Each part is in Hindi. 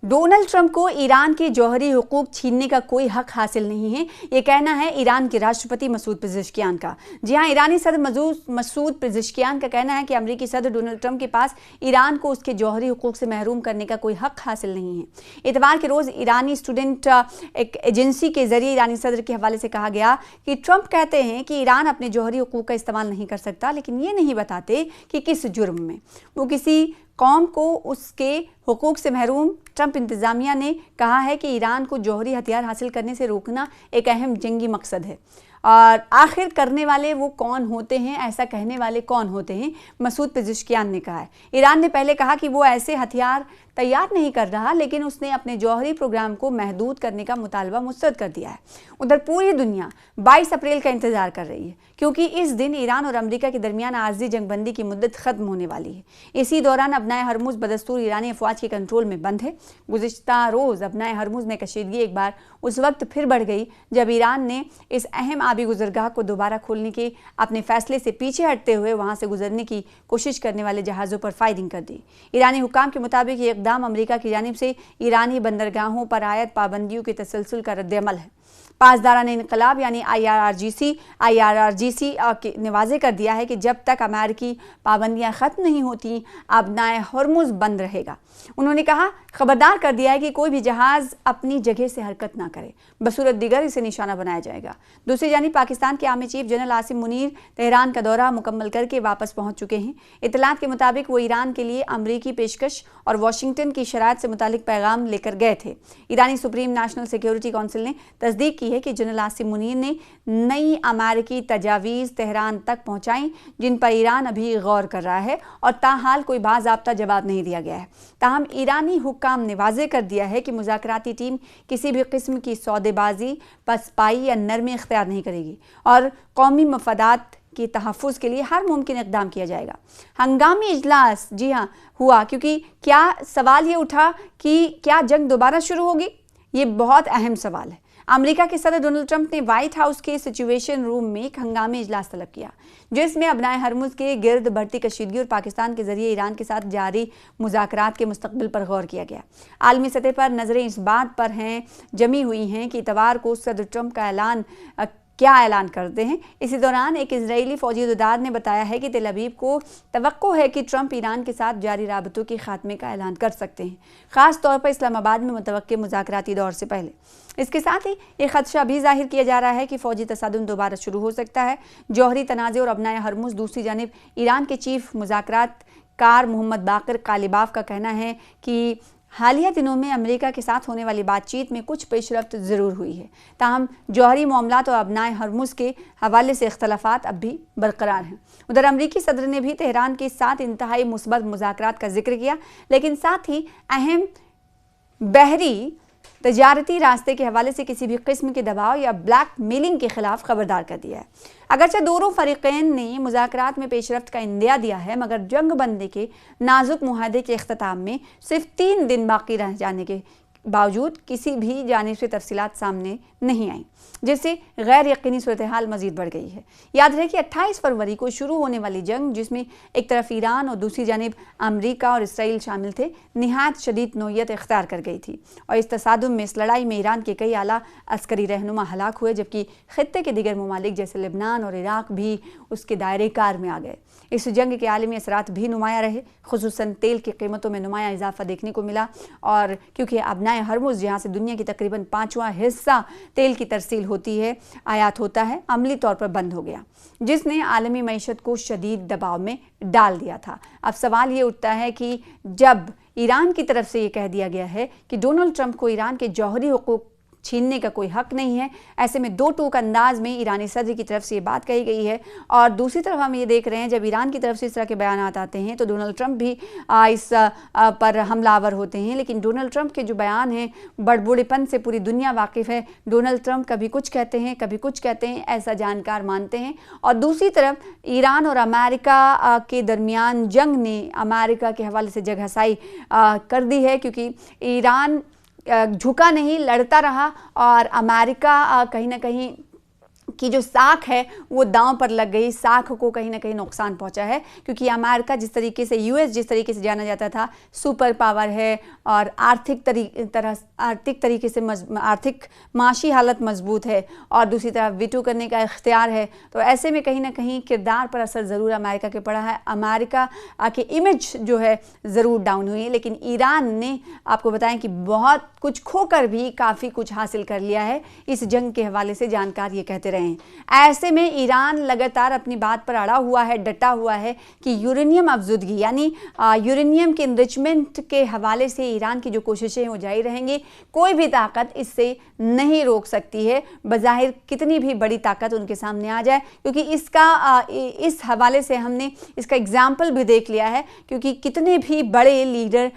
डोनाल्ड ट्रंप को ईरान के जौहरी हुकूक छीनने का कोई हक हासिल नहीं है, ये कहना है ईरान के राष्ट्रपति मसूद पेज़ेश्कियान का। जी हां, ईरानी सदर मसूद पेज़ेश्कियान का कहना है कि अमेरिकी सदर डोनाल्ड ट्रंप के पास ईरान को उसके जौहरी हुकूक से महरूम करने का कोई हक हासिल नहीं है। इतवार के रोज़ ईरानी स्टूडेंट एक एजेंसी के जरिए ईरानी सदर के हवाले से कहा गया कि ट्रंप कहते हैं कि ईरान अपने जौहरी हुकूक का इस्तेमाल नहीं कर सकता, लेकिन ये नहीं बताते कि किस जुर्म में। वो किसी कौम को उसके हुकूक से महरूम। ट्रंप इंतज़ामिया ने कहा है कि ईरान को जौहरी हथियार हासिल करने से रोकना एक अहम जंगी मकसद है। और आखिर करने वाले वो कौन होते हैं, ऐसा कहने वाले कौन होते हैं, मसूद पेज़ेश्कियान ने कहा है। ईरान ने पहले कहा कि वो ऐसे हथियार तैयार नहीं कर रहा, लेकिन उसने अपने जौहरी प्रोग्राम को महदूद करने का मुतालबा मुस्तरद कर दिया है। उधर पूरी दुनिया 22 अप्रैल का इंतजार कर रही है, क्योंकि इस दिन ईरान और अमेरिका के दरमियान आर्जी जंगबंदी की मुद्दत खत्म होने वाली है। इसी दौरान अबनाए हरमुज बदस्तूर ईरानी अफवाज के कंट्रोल में बंद है। गुज़िश्ता रोज़ अबनाए हरमुज में कशीदगी एक बार उस वक्त फिर बढ़ गई जब ईरान ने इस अहम आबी गुजरगाह को दोबारा खोलने के अपने फैसले से पीछे हटते हुए वहां से गुजरने की कोशिश करने वाले जहाज़ों पर फायरिंग कर दी। ईरानी हुकाम के मुताबिक ये इक़दाम अमेरिका की जानिब से ईरानी बंदरगाहों पर आयद पाबंदियों के तसलसल का रद्द-ए-अमल है। पासदारान इनकलाब यानी IRGC ने वाज़े कर दिया है कि जब तक अमेरिकी पाबंदियां ख़त्म नहीं होती, अबनाए हरमुज बंद रहेगा। उन्होंने कहा, खबरदार कर दिया है कि कोई भी जहाज़ अपनी जगह से हरकत ना करे, बसूरत दिगर इसे निशाना बनाया जाएगा। दूसरी जानिब पाकिस्तान के army chief general Asim Munir Tehran का दौरा मुकम्मल करके वापस पहुंच चुके हैं। इतलात के मुताबिक वो ईरान के लिए अमरीकी पेशकश और वाशिंगटन की शराइत से मुतालिक पैगाम लेकर गए थे। ईरानी सुप्रीम नेशनल सिक्योरिटी काउंसिल ने तस्दीक की है कि जनरल आसिम मुनीर ने नई अमेरिकी तजावीज़ तेहरान तक पहुंचाई, जिन पर ईरान अभी गौर कर रहा है और ताहाल कोई बाज़ाब्ता जवाब नहीं दिया गया है। ताहम ईरानी हुक्काम ने वाज़े कर दिया है कि मुज़ाकराती टीम किसी भी किस्म की सौदेबाजी, पसपाई या नरमी इख्तियार नहीं करेगी और कौमी मफादात के तहफ़्फ़ुज़ के लिए हर मुमकिन इक़दाम किया जाएगा। हंगामी इजलास जी हाँ हुआ, क्योंकि क्या सवाल ये उठा कि क्या जंग दोबारा शुरू होगी। ये बहुत अहम सवाल है। अमेरिका के सदर डोनाल्ड ट्रंप ने व्हाइट हाउस के सिचुएशन रूम में एक हंगामी इजलास तलब किया, जिसमें अबनाए हरमुज के गिर्द बढ़ती कशीदगी और पाकिस्तान के जरिए ईरान के साथ जारी मुज़ाकरात के मुस्तकबिल पर गौर किया गया। आलमी सतह पर नज़रें इस बात पर हैं जमी हुई हैं कि इतवार को सदर ट्रंप का क्या ऐलान करते हैं। इसी दौरान एक इजरायली फौजी उहदेदार ने बताया है कि तेल अवीव को तवक्को है कि ट्रंप ईरान के साथ जारी राबतों के खात्मे का ऐलान कर सकते हैं, ख़ास तौर पर इस्लामाबाद में मुतवक्के मुज़ाकराती दौर से पहले। इसके साथ ही एक खदशा भी जाहिर किया जा रहा है कि फ़ौजी तसादुम दोबारा शुरू हो सकता है। जौहरी तनाज़े और अबनाए हरमुज। दूसरी जानिब ईरान के चीफ मुज़ाकरात कार मोहम्मद बाकर कालिबाफ का कहना है कि हालिया दिनों में अमेरिका के साथ होने वाली बातचीत में कुछ पेशरफ्त ज़रूर हुई है, ताहम जौहरी मामलात और अबनाए हरमुज के हवाले से इख्तलाफात अब भी बरकरार हैं। उधर अमरीकी सदर ने भी तेहरान के साथ इंतहाई मुस्बत मुज़ाकरात का जिक्र किया, लेकिन साथ ही अहम बहरी तजारती रास्ते के हवाले से किसी भी किस्म के दबाव या ब्लैक मेलिंग के खिलाफ खबरदार कर दिया है। अगरचे दोनों फरीकैन ने मुज़ाकरात में पेशरफ्त का इंदिया दिया है, मगर जंग बंदी के नाजुक मुआहदे के इख्तिताम में सिर्फ 3 दिन बाकी रह जाने के बावजूद किसी भी जानिब से तफसीलात सामने नहीं आई, जिससे गैर यकीनी सूरत हाल मजीद बढ़ गई है। याद रहे कि 28 फरवरी को शुरू होने वाली जंग, जिसमें एक तरफ ईरान और दूसरी जानिब अमेरिका और इसराइल शामिल थे, निहायत शदीद नौयत इख्तियार कर गई थी। और इस तसादुम में इस लड़ाई में ईरान के कई आला अस्करी रहनुमा हलाक हुए, जबकि खित्ते के दिगर ममालिक जैसे लेबनान और इराक भी उसके दायरे कार में आ गए। इस जंग के आलमी असरात भी नुमाया रहे, खुसूसन तेल की कीमतों में नुमाया इजाफा देखने को मिला। और क्योंकि अबनाए हरमुज, जहाँ से दुनिया की तकरीबन 5वां हिस्सा तेल की तरसील होती है, आयात होता है, अमली तौर पर बंद हो गया, जिसने आलमी मईशत को शदीद दबाव में डाल दिया था। अब सवाल ये उठता है कि जब ईरान की तरफ से ये कह दिया गया है कि डोनाल्ड ट्रंप को ईरान के जौहरी हुकूक छीनने का कोई हक नहीं है, ऐसे में दो टूक अंदाज में ईरानी सदर की तरफ से ये बात कही गई है। और दूसरी तरफ हम ये देख रहे हैं, जब ईरान की तरफ से इस तरह के बयानात आते हैं तो डोनाल्ड ट्रंप भी इस पर हमलावर होते हैं। लेकिन डोनाल्ड ट्रंप के जो बयान हैं, बड़बूढ़ेपन से पूरी दुनिया वाकिफ़ है। डोनाल्ड ट्रंप कभी कुछ कहते हैं, कभी कुछ कहते हैं, ऐसा जानकार मानते हैं। और दूसरी तरफ ईरान और अमेरिका के दरमियान जंग ने अमेरिका के हवाले से जगहसाई कर दी है, क्योंकि ईरान झुका नहीं, लड़ता रहा और अमेरिका कहीं ना कहीं की जो साख है वो दांव पर लग गई, साख को कहीं ना कहीं नुकसान पहुंचा है, क्योंकि अमेरिका जिस तरीके से, यूएस जिस तरीके से जाना जाता था सुपर पावर है और आर्थिक तरीके से आर्थिक माशी हालत मजबूत है और दूसरी तरफ वीटो करने का इख्तियार है, तो ऐसे में कहीं ना कहीं किरदार पर असर ज़रूर अमेरिका के पड़ा है। अमेरिका की इमेज जो है ज़रूर डाउन हुई है, लेकिन ईरान ने आपको बताएं कि बहुत कुछ खोकर भी काफ़ी कुछ हासिल कर लिया है। इस जंग के हवाले से जानकार ये कहते रहे हैं। ऐसे में ईरान लगातार अपनी बात पर अड़ा हुआ है, डटा हुआ है कि यूरेनियम अफजुदगी यानी यूरेनियम के इनरिचमेंट के हवाले से ईरान की जो कोशिशें हैं वो जारी रहेंगी। कोई भी ताकत इससे नहीं रोक सकती है, बज़ाहिर कितनी भी बड़ी ताकत उनके सामने आ जाए, क्योंकि इस हवाले से हमने इसका एग्जाम्पल भी देख लिया है, क्योंकि कितने भी बड़े लीडर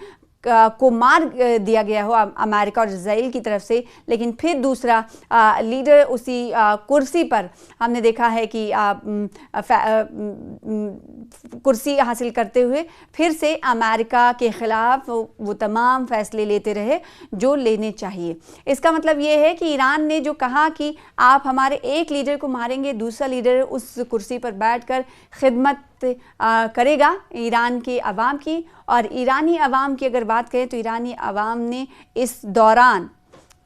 को मार दिया गया हो अमेरिका और इज़राइल की तरफ से, लेकिन फिर दूसरा लीडर उसी कुर्सी पर हमने देखा है कि कुर्सी हासिल करते हुए फिर से अमेरिका के ख़िलाफ़ वो तमाम फैसले लेते रहे जो लेने चाहिए। इसका मतलब ये है कि ईरान ने जो कहा कि आप हमारे एक लीडर को मारेंगे, दूसरा लीडर उस कुर्सी पर बैठकर खिदमत करेगा ईरान के अवाम की। और ईरानी अवाम की अगर बात करें तो ईरानी अवाम ने इस दौरान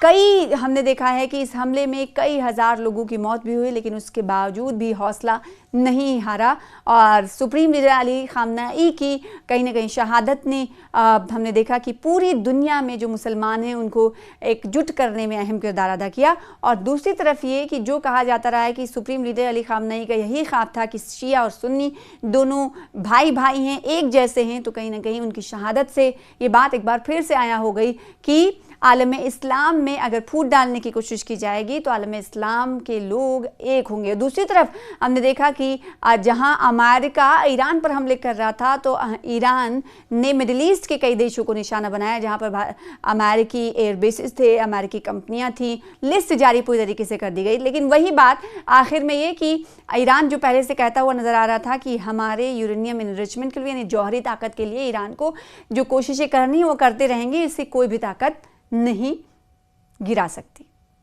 हमने देखा है कि इस हमले में कई हज़ार लोगों की मौत भी हुई, लेकिन उसके बावजूद भी हौसला नहीं हारा और सुप्रीम लीडर अली खामनेई की कहीं ना कहीं शहादत ने हमने देखा कि पूरी दुनिया में जो मुसलमान हैं उनको एकजुट करने में अहम किरदार अदा किया। और दूसरी तरफ ये कि जो कहा जाता रहा है कि सुप्रीम लीडर अली खामनेई का यही ख्वाब था कि शिया और सुन्नी दोनों भाई भाई हैं, एक जैसे हैं, तो कहीं ना कहीं उनकी शहादत से ये बात एक बार फिर से आया हो गई कि आलम इस्लाम में अगर फूट डालने की कोशिश की जाएगी तो आलम इस्लाम के लोग एक होंगे। दूसरी तरफ हमने देखा कि जहां अमेरिका ईरान पर हमले कर रहा था तो ईरान ने मिडिल ईस्ट के कई देशों को निशाना बनाया जहां पर अमेरिकी एयर बेसिस थे, अमेरिकी कंपनियां थी, लिस्ट जारी पूरी तरीके से कर दी गई। लेकिन वही बात आखिर में ये कि ईरान जो पहले से कहता हुआ नज़र आ रहा था कि हमारे यूरेनियम इनरिचमेंट के लिए यानी जौहरी ताकत के लिए ईरान को जो कोशिशें करनी है वो करते रहेंगे, इससे कोई भी ताकत नहीं गिरा सकती।